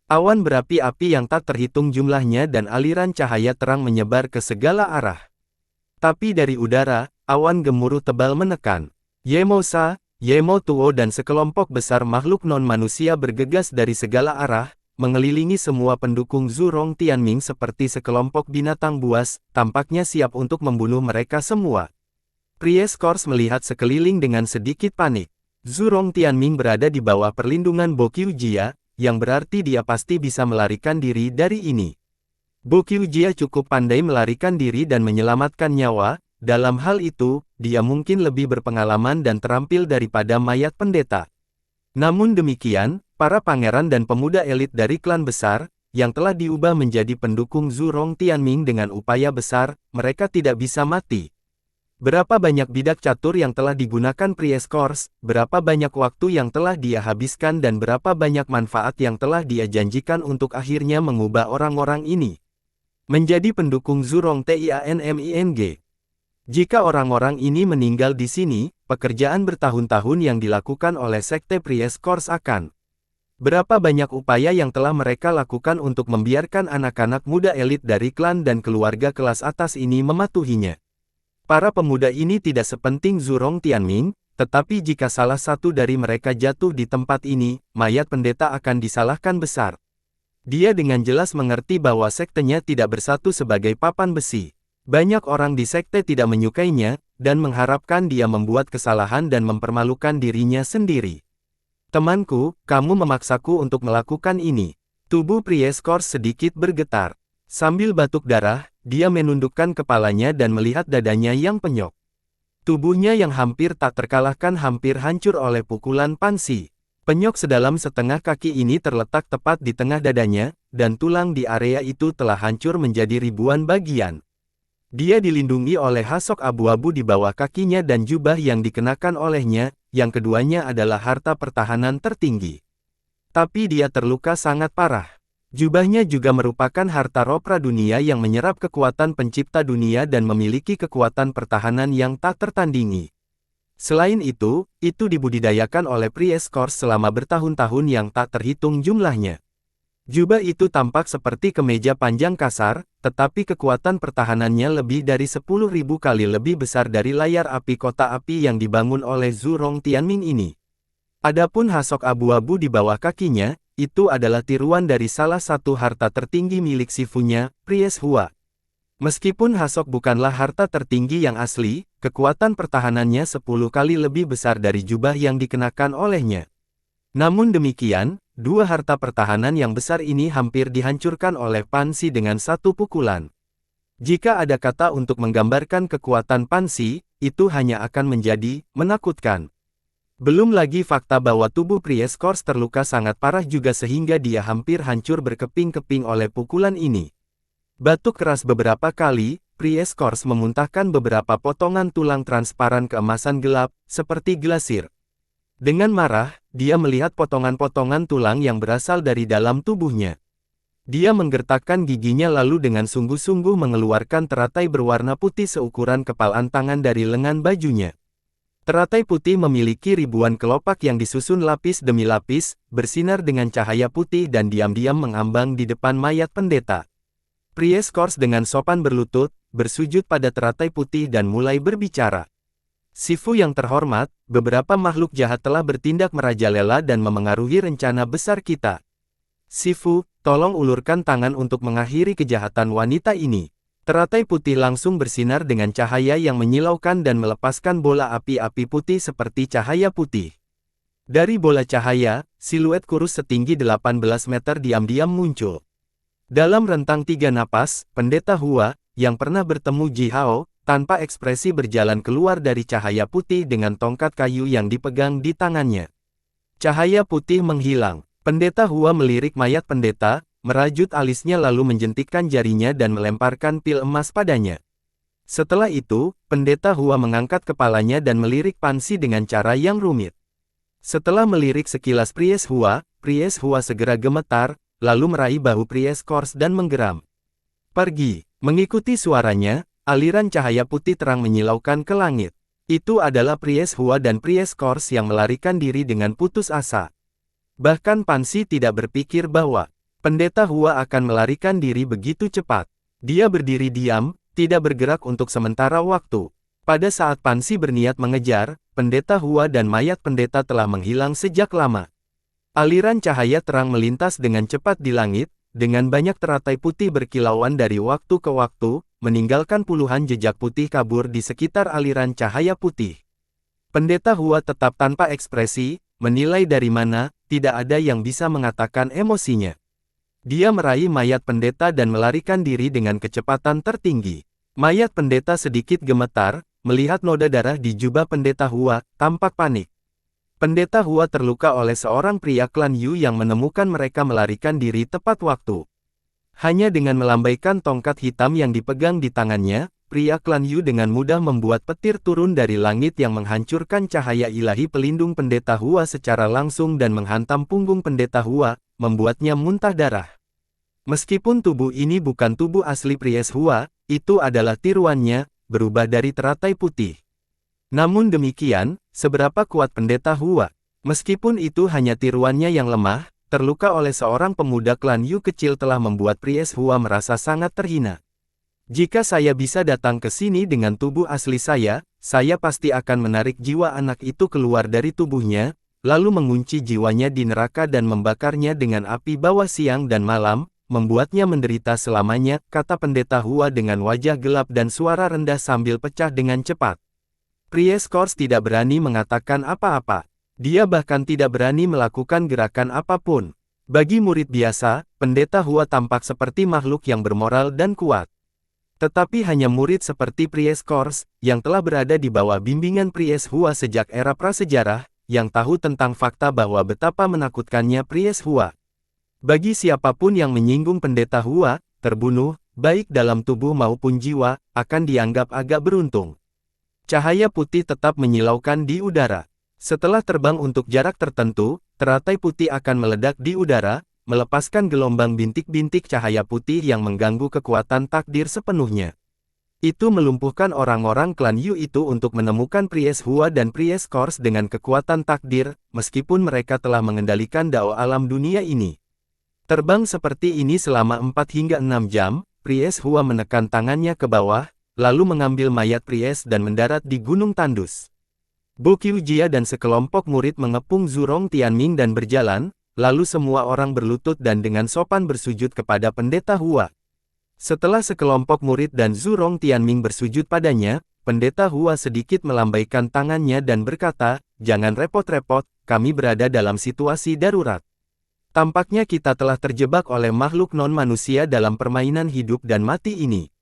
Awan berapi-api yang tak terhitung jumlahnya dan aliran cahaya terang menyebar ke segala arah. Tapi dari udara, awan gemuruh tebal menekan. Yemosa, Yemo Tuo dan sekelompok besar makhluk non-manusia bergegas dari segala arah, mengelilingi semua pendukung Zhurong Tianming seperti sekelompok binatang buas, tampaknya siap untuk membunuh mereka semua. Priest Course melihat sekeliling dengan sedikit panik. Zhurong Tianming berada di bawah perlindungan Bo Qiujia, yang berarti dia pasti bisa melarikan diri dari ini. Bo Qiujia cukup pandai melarikan diri dan menyelamatkan nyawa, dalam hal itu, dia mungkin lebih berpengalaman dan terampil daripada mayat pendeta. Namun demikian, para pangeran dan pemuda elit dari klan besar, yang telah diubah menjadi pendukung Zhurong Tianming dengan upaya besar, mereka tidak bisa mati. Berapa banyak bidak catur yang telah digunakan Priest Course, berapa banyak waktu yang telah dia habiskan dan berapa banyak manfaat yang telah dia janjikan untuk akhirnya mengubah orang-orang ini menjadi pendukung Zhurong Tianming. Jika orang-orang ini meninggal di sini, pekerjaan bertahun-tahun yang dilakukan oleh Sekte Priest Course akan berapa banyak upaya yang telah mereka lakukan untuk membiarkan anak-anak muda elit dari klan dan keluarga kelas atas ini mematuhinya. Para pemuda ini tidak sepenting Zhurong Tianming, tetapi jika salah satu dari mereka jatuh di tempat ini, mayat pendeta akan disalahkan besar. Dia dengan jelas mengerti bahwa sektenya tidak bersatu sebagai papan besi. Banyak orang di sekte tidak menyukainya, dan mengharapkan dia membuat kesalahan dan mempermalukan dirinya sendiri. Temanku, kamu memaksaku untuk melakukan ini. Tubuh Priest Course sedikit bergetar. Sambil batuk darah, dia menundukkan kepalanya dan melihat dadanya yang penyok. Tubuhnya yang hampir tak terkalahkan hampir hancur oleh pukulan pansi. Penyok sedalam setengah kaki ini terletak tepat di tengah dadanya, dan tulang di area itu telah hancur menjadi ribuan bagian. Dia dilindungi oleh hasok abu-abu di bawah kakinya dan jubah yang dikenakan olehnya, yang keduanya adalah harta pertahanan tertinggi. Tapi dia terluka sangat parah. Jubahnya juga merupakan harta roh pradunia yang menyerap kekuatan pencipta dunia dan memiliki kekuatan pertahanan yang tak tertandingi. Selain itu dibudidayakan oleh Priest Course selama bertahun-tahun yang tak terhitung jumlahnya. Jubah itu tampak seperti kemeja panjang kasar, tetapi kekuatan pertahanannya lebih dari 10.000 kali lebih besar dari layar api kota api yang dibangun oleh Zhurong Tianming ini. Adapun hasok abu-abu di bawah kakinya, itu adalah tiruan dari salah satu harta tertinggi milik sifunya, Priest Hua. Meskipun hasok bukanlah harta tertinggi yang asli, kekuatan pertahanannya 10 kali lebih besar dari jubah yang dikenakan olehnya. Namun demikian, dua harta pertahanan yang besar ini hampir dihancurkan oleh Pansi dengan satu pukulan. Jika ada kata untuk menggambarkan kekuatan Pansi, itu hanya akan menjadi menakutkan. Belum lagi fakta bahwa tubuh Priest Course terluka sangat parah juga sehingga dia hampir hancur berkeping-keping oleh pukulan ini. Batuk keras beberapa kali, Priest Course memuntahkan beberapa potongan tulang transparan keemasan gelap, seperti glasir. Dengan marah, dia melihat potongan-potongan tulang yang berasal dari dalam tubuhnya. Dia menggertakkan giginya lalu dengan sungguh-sungguh mengeluarkan teratai berwarna putih seukuran kepalan tangan dari lengan bajunya. Teratai putih memiliki ribuan kelopak yang disusun lapis demi lapis, bersinar dengan cahaya putih dan diam-diam mengambang di depan mayat pendeta. Priest Course dengan sopan berlutut, bersujud pada teratai putih dan mulai berbicara. Sifu yang terhormat, beberapa makhluk jahat telah bertindak merajalela dan memengaruhi rencana besar kita. Sifu, tolong ulurkan tangan untuk mengakhiri kejahatan wanita ini. Teratai putih langsung bersinar dengan cahaya yang menyilaukan dan melepaskan bola api-api putih seperti cahaya putih. Dari bola cahaya, siluet kurus setinggi 18 meter diam-diam muncul. Dalam rentang 3 napas, Pendeta Hua, yang pernah bertemu Ji Hao, tanpa ekspresi berjalan keluar dari cahaya putih dengan tongkat kayu yang dipegang di tangannya. Cahaya putih menghilang. Pendeta Hua melirik mayat pendeta, merajut alisnya lalu menjentikkan jarinya dan melemparkan pil emas padanya. Setelah itu, Pendeta Hua mengangkat kepalanya dan melirik Pan Xi dengan cara yang rumit. Setelah melirik sekilas Pries Hua segera gemetar, lalu meraih bahu Pries Kors dan menggeram. Pergi. Mengikuti suaranya, aliran cahaya putih terang menyilaukan ke langit. Itu adalah Pries Hua dan Pries Kors yang melarikan diri dengan putus asa. Bahkan Pan Xi tidak berpikir bahwa Pendeta Hua akan melarikan diri begitu cepat. Dia berdiri diam, tidak bergerak untuk sementara waktu. Pada saat Pan Xi berniat mengejar, Pendeta Hua dan mayat pendeta telah menghilang sejak lama. Aliran cahaya terang melintas dengan cepat di langit, dengan banyak teratai putih berkilauan dari waktu ke waktu, meninggalkan puluhan jejak putih kabur di sekitar aliran cahaya putih. Pendeta Hua tetap tanpa ekspresi, menilai dari mana, tidak ada yang bisa mengatakan emosinya. Dia meraih mayat pendeta dan melarikan diri dengan kecepatan tertinggi. Mayat pendeta sedikit gemetar, melihat noda darah di jubah Pendeta Hua, tampak panik. Pendeta Hua terluka oleh seorang pria klan Yu yang menemukan mereka melarikan diri tepat waktu. Hanya dengan melambaikan tongkat hitam yang dipegang di tangannya, pria klan Yu dengan mudah membuat petir turun dari langit yang menghancurkan cahaya ilahi pelindung Pendeta Hua secara langsung dan menghantam punggung Pendeta Hua, membuatnya muntah darah. Meskipun tubuh ini bukan tubuh asli Pries Hua, itu adalah tiruannya, berubah dari teratai putih. Namun demikian, seberapa kuat Pendeta Hua? Meskipun itu hanya tiruannya yang lemah, terluka oleh seorang pemuda klan Yu kecil telah membuat Pries Hua merasa sangat terhina. Jika saya bisa datang ke sini dengan tubuh asli saya pasti akan menarik jiwa anak itu keluar dari tubuhnya, lalu mengunci jiwanya di neraka dan membakarnya dengan api bawah siang dan malam, membuatnya menderita selamanya, kata Pendeta Hua dengan wajah gelap dan suara rendah sambil pecah dengan cepat. Pries Kors tidak berani mengatakan apa-apa. Dia bahkan tidak berani melakukan gerakan apapun. Bagi murid biasa, Pendeta Hua tampak seperti makhluk yang bermoral dan kuat. Tetapi hanya murid seperti Pries Kors, yang telah berada di bawah bimbingan Pries Hua sejak era prasejarah, yang tahu tentang fakta bahwa betapa menakutkannya Pries Hua. Bagi siapapun yang menyinggung Pendeta Hua, terbunuh, baik dalam tubuh maupun jiwa, akan dianggap agak beruntung. Cahaya putih tetap menyilaukan di udara. Setelah terbang untuk jarak tertentu, teratai putih akan meledak di udara, melepaskan gelombang bintik-bintik cahaya putih yang mengganggu kekuatan takdir sepenuhnya. Itu melumpuhkan orang-orang klan Yu itu untuk menemukan Pries Hua dan Pries Kors dengan kekuatan takdir, meskipun mereka telah mengendalikan dao alam dunia ini. Terbang seperti ini selama 4 hingga 6 jam, Pries Hua menekan tangannya ke bawah, lalu mengambil mayat Pries dan mendarat di Gunung Tandus. Bo Qiujia dan sekelompok murid mengepung Zurong Tianming dan berjalan, lalu semua orang berlutut dan dengan sopan bersujud kepada Pendeta Hua. Setelah sekelompok murid dan Zurong Tianming bersujud padanya, Pendeta Hua sedikit melambaikan tangannya dan berkata, "Jangan repot-repot, kami berada dalam situasi darurat. Tampaknya kita telah terjebak oleh makhluk non-manusia dalam permainan hidup dan mati ini.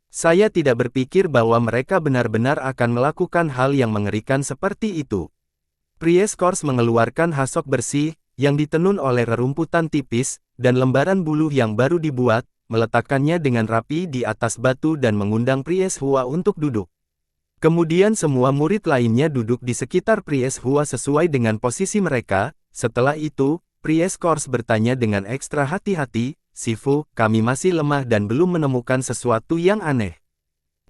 Saya tidak berpikir bahwa mereka benar-benar akan melakukan hal yang mengerikan seperti itu." Pries Kors mengeluarkan hasok bersih, yang ditenun oleh rerumputan tipis, dan lembaran buluh yang baru dibuat, meletakkannya dengan rapi di atas batu dan mengundang Pries Hua untuk duduk. Kemudian semua murid lainnya duduk di sekitar Pries Hua sesuai dengan posisi mereka. Setelah itu, Pries Kors bertanya dengan ekstra hati-hati, "Sifu, kami masih lemah dan belum menemukan sesuatu yang aneh.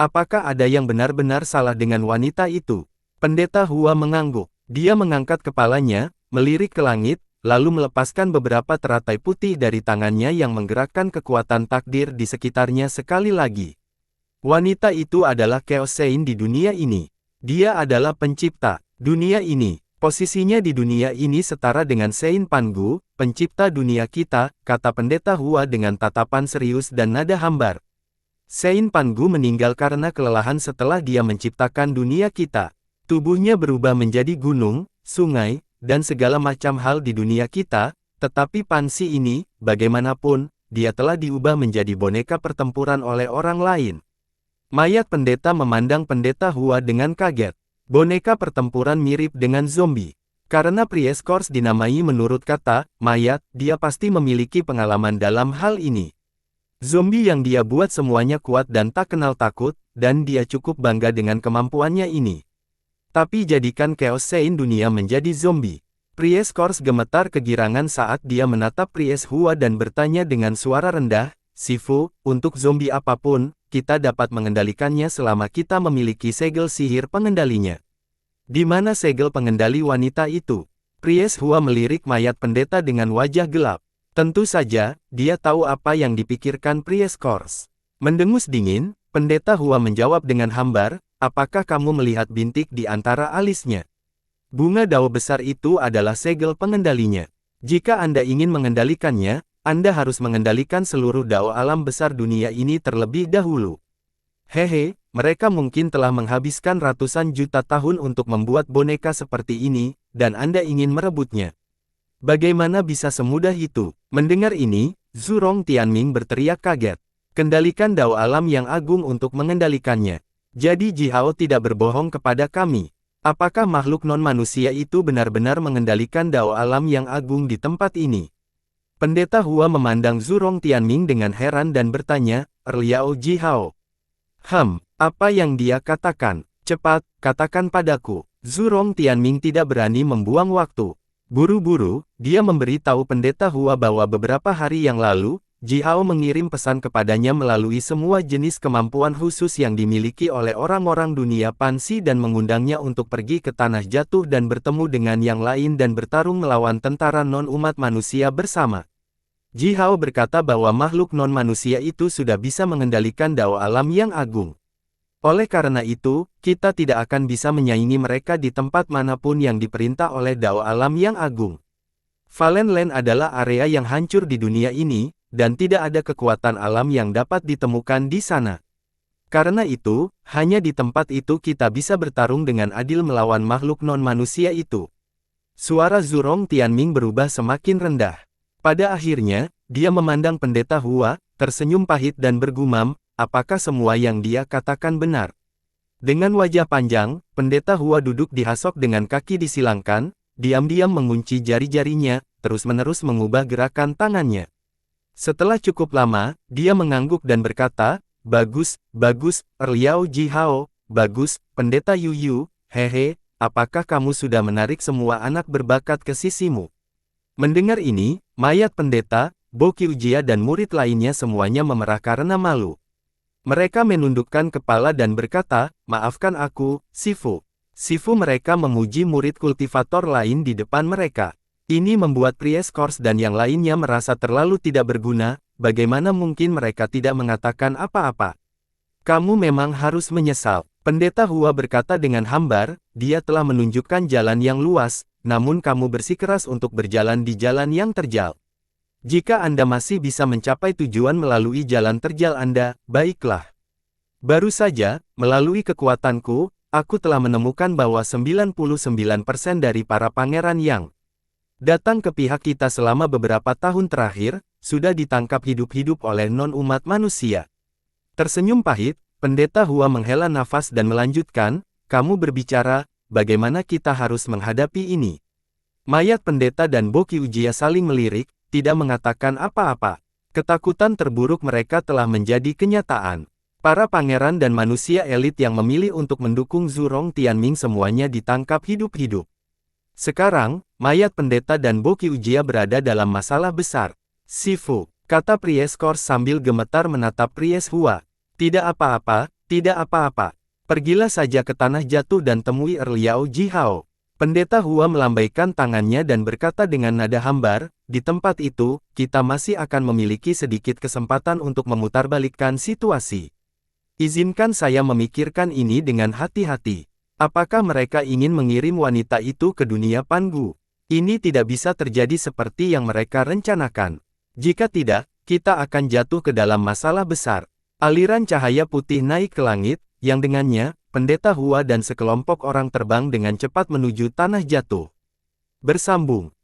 Apakah ada yang benar-benar salah dengan wanita itu?" Pendeta Hua mengangguk. Dia mengangkat kepalanya, melirik ke langit, lalu melepaskan beberapa teratai putih dari tangannya yang menggerakkan kekuatan takdir di sekitarnya sekali lagi. Wanita itu adalah Chaos Sein di dunia ini. Dia adalah pencipta dunia ini. Posisinya di dunia ini setara dengan Sein Pangu, pencipta dunia kita, kata Pendeta Hua dengan tatapan serius dan nada hambar. Sein Pangu meninggal karena kelelahan setelah dia menciptakan dunia kita. Tubuhnya berubah menjadi gunung, sungai, dan segala macam hal di dunia kita, tetapi Pansi ini, bagaimanapun, dia telah diubah menjadi boneka pertempuran oleh orang lain. Mayat pendeta memandang pendeta Hua dengan kaget. Boneka pertempuran mirip dengan zombie. Karena Priest Kors dinamai menurut kata mayat, dia pasti memiliki pengalaman dalam hal ini. Zombie yang dia buat semuanya kuat dan tak kenal takut, dan dia cukup bangga dengan kemampuannya ini. Tapi jadikan Chaos Sein dunia menjadi zombie. Priest Kors gemetar kegirangan saat dia menatap Priest Hua dan bertanya dengan suara rendah, Sifu, untuk zombie apapun, kita dapat mengendalikannya selama kita memiliki segel sihir pengendalinya. Di mana segel pengendali wanita itu? Priest Hua melirik mayat pendeta dengan wajah gelap. Tentu saja, dia tahu apa yang dipikirkan Priest Kors. Mendengus dingin, pendeta Hua menjawab dengan hambar, apakah kamu melihat bintik di antara alisnya? Bunga dao besar itu adalah segel pengendalinya. Jika Anda ingin mengendalikannya, Anda harus mengendalikan seluruh dao alam besar dunia ini terlebih dahulu. Hehe, mereka mungkin telah menghabiskan ratusan juta tahun untuk membuat boneka seperti ini, dan Anda ingin merebutnya. Bagaimana bisa semudah itu? Mendengar ini, Zurong Tianming berteriak kaget. Kendalikan dao alam yang agung untuk mengendalikannya. Jadi Jihao tidak berbohong kepada kami. Apakah makhluk non-manusia itu benar-benar mengendalikan dao alam yang agung di tempat ini? Pendeta Hua memandang Zurong Tianming dengan heran dan bertanya, Liao Jihao. Apa yang dia katakan? Cepat, katakan padaku. Zurong Tianming tidak berani membuang waktu. Buru-buru, dia memberitahu pendeta Hua bahwa beberapa hari yang lalu, Jihao mengirim pesan kepadanya melalui semua jenis kemampuan khusus yang dimiliki oleh orang-orang dunia Pansi dan mengundangnya untuk pergi ke Tanah Jatuh dan bertemu dengan yang lain dan bertarung melawan tentara non-umat manusia bersama. Jihao berkata bahwa makhluk non-manusia itu sudah bisa mengendalikan dao alam yang agung. Oleh karena itu, kita tidak akan bisa menyaingi mereka di tempat manapun yang diperintah oleh dao alam yang agung. Valen Land adalah area yang hancur di dunia ini, dan tidak ada kekuatan alam yang dapat ditemukan di sana. Karena itu, hanya di tempat itu kita bisa bertarung dengan adil melawan makhluk non-manusia itu. Suara Zurong Tianming berubah semakin rendah. Pada akhirnya, dia memandang pendeta Hua, tersenyum pahit dan bergumam, apakah semua yang dia katakan benar? Dengan wajah panjang, pendeta Hua duduk dihasok dengan kaki disilangkan, diam-diam mengunci jari-jarinya, terus-menerus mengubah gerakan tangannya. Setelah cukup lama, dia mengangguk dan berkata, bagus, Liao Jihao, bagus, pendeta Yuyu, hehe, apakah kamu sudah menarik semua anak berbakat ke sisimu? Mendengar ini, mayat pendeta, Bo Qiujia dan murid lainnya semuanya memerah karena malu. Mereka menundukkan kepala dan berkata, maafkan aku, Sifu. Sifu mereka memuji murid kultivator lain di depan mereka. Ini membuat Priest Kors dan yang lainnya merasa terlalu tidak berguna, bagaimana mungkin mereka tidak mengatakan apa-apa. Kamu memang harus menyesal. Pendeta Hua berkata dengan hambar, dia telah menunjukkan jalan yang luas, namun kamu bersikeras untuk berjalan di jalan yang terjal. Jika Anda masih bisa mencapai tujuan melalui jalan terjal Anda, baiklah. Baru saja, melalui kekuatanku, aku telah menemukan bahwa 99% dari para pangeran yang datang ke pihak kita selama beberapa tahun terakhir, sudah ditangkap hidup-hidup oleh non-umat manusia. Tersenyum pahit, pendeta Hua menghela nafas dan melanjutkan, kamu berbicara, bagaimana kita harus menghadapi ini? Mayat pendeta dan Bo Qiujia saling melirik, tidak mengatakan apa-apa. Ketakutan terburuk mereka telah menjadi kenyataan. Para pangeran dan manusia elit yang memilih untuk mendukung Zurong Tianming semuanya ditangkap hidup-hidup. Sekarang, mayat pendeta dan Bo Qiujia berada dalam masalah besar. Sifu, kata Priest Kors sambil gemetar menatap Priest Hua. Tidak apa-apa, tidak apa-apa. Pergilah saja ke Tanah Jatuh dan temui Liao Jihao. Pendeta Hua melambaikan tangannya dan berkata dengan nada hambar, di tempat itu, kita masih akan memiliki sedikit kesempatan untuk memutarbalikkan situasi. Izinkan saya memikirkan ini dengan hati-hati. Apakah mereka ingin mengirim wanita itu ke dunia Pangu? Ini tidak bisa terjadi seperti yang mereka rencanakan. Jika tidak, kita akan jatuh ke dalam masalah besar. Aliran cahaya putih naik ke langit, yang dengannya, Pendeta Hua dan sekelompok orang terbang dengan cepat menuju tanah jatuh. Bersambung.